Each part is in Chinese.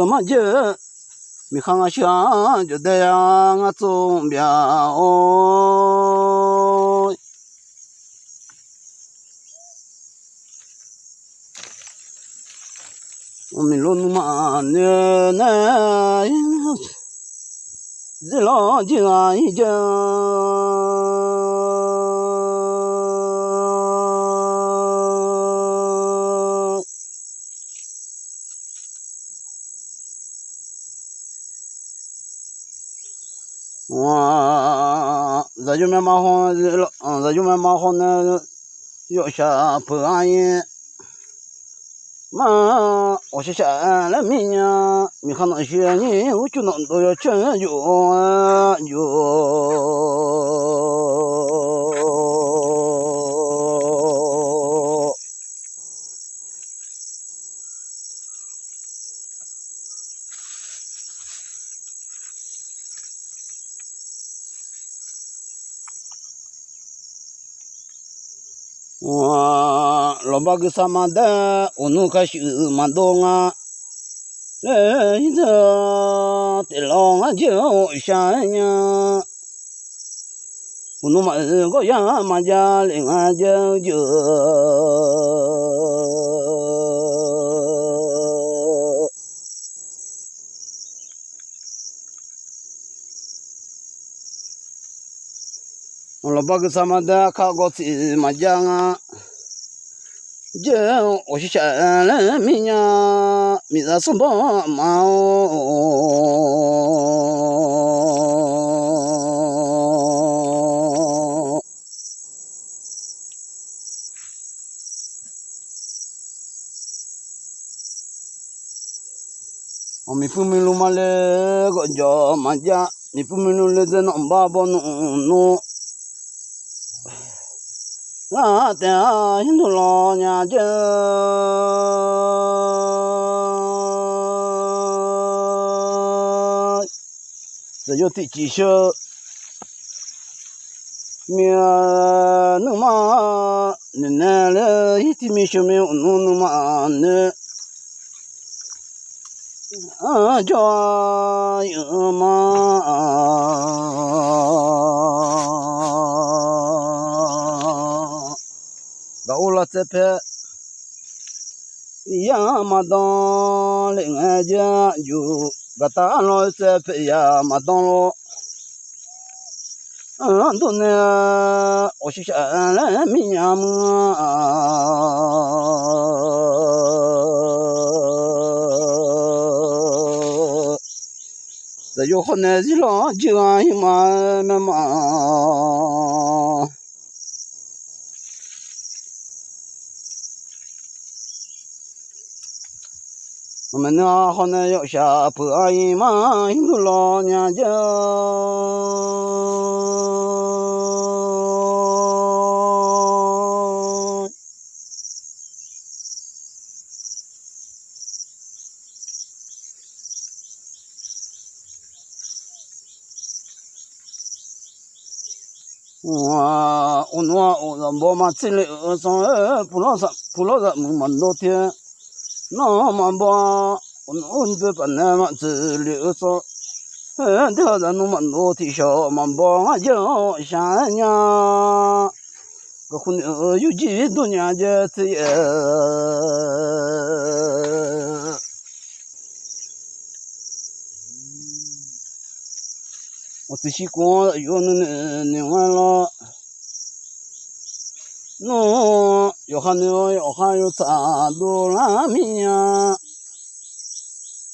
嘛就mi khang xiang就这样啊总表我们龙马呢那这老金啊已经哇，这就没马好了，这就没马好呢，要下不安逸。嘛，我是下来明年，你看那些年，我就能都要成就。哇，老爸个什么的，我弄个是蛮多啊，来这的老啊就山呀，我弄嘛个呀嘛家另啊就。老爸个什么的，看过去嘛讲啊，这我是下来明呀，明日上班嘛哦。我们父母路嘛嘞个叫嘛讲，你父母路嘞在弄爸爸弄。啊，对啊，印度老娘家，这就第几首？面弄嘛，那了一点没学没有弄嘛呢？啊，叫有嘛。我了这边呀嘛当另外家就个大了这边呀嘛当了都呢我是下来明呀嘛这就好难的了就啊嘛嘛我们呢好呢要下不安逸嘛，印度老娘家。哇，我我嘛这里上不老上蛮多天。那么吧，我这本来嘛这里说，这人那么多的小嘛吧就想呀，个婚有几多年这次也，我这些光有那完了。no 有还有咋多啦米呀？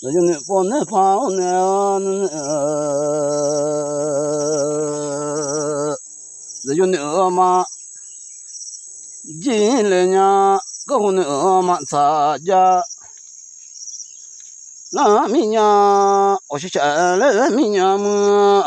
那就那不那跑那那就那嘛，进来呀，个那嘛咋家？那米呀，我是下来米呀嘛。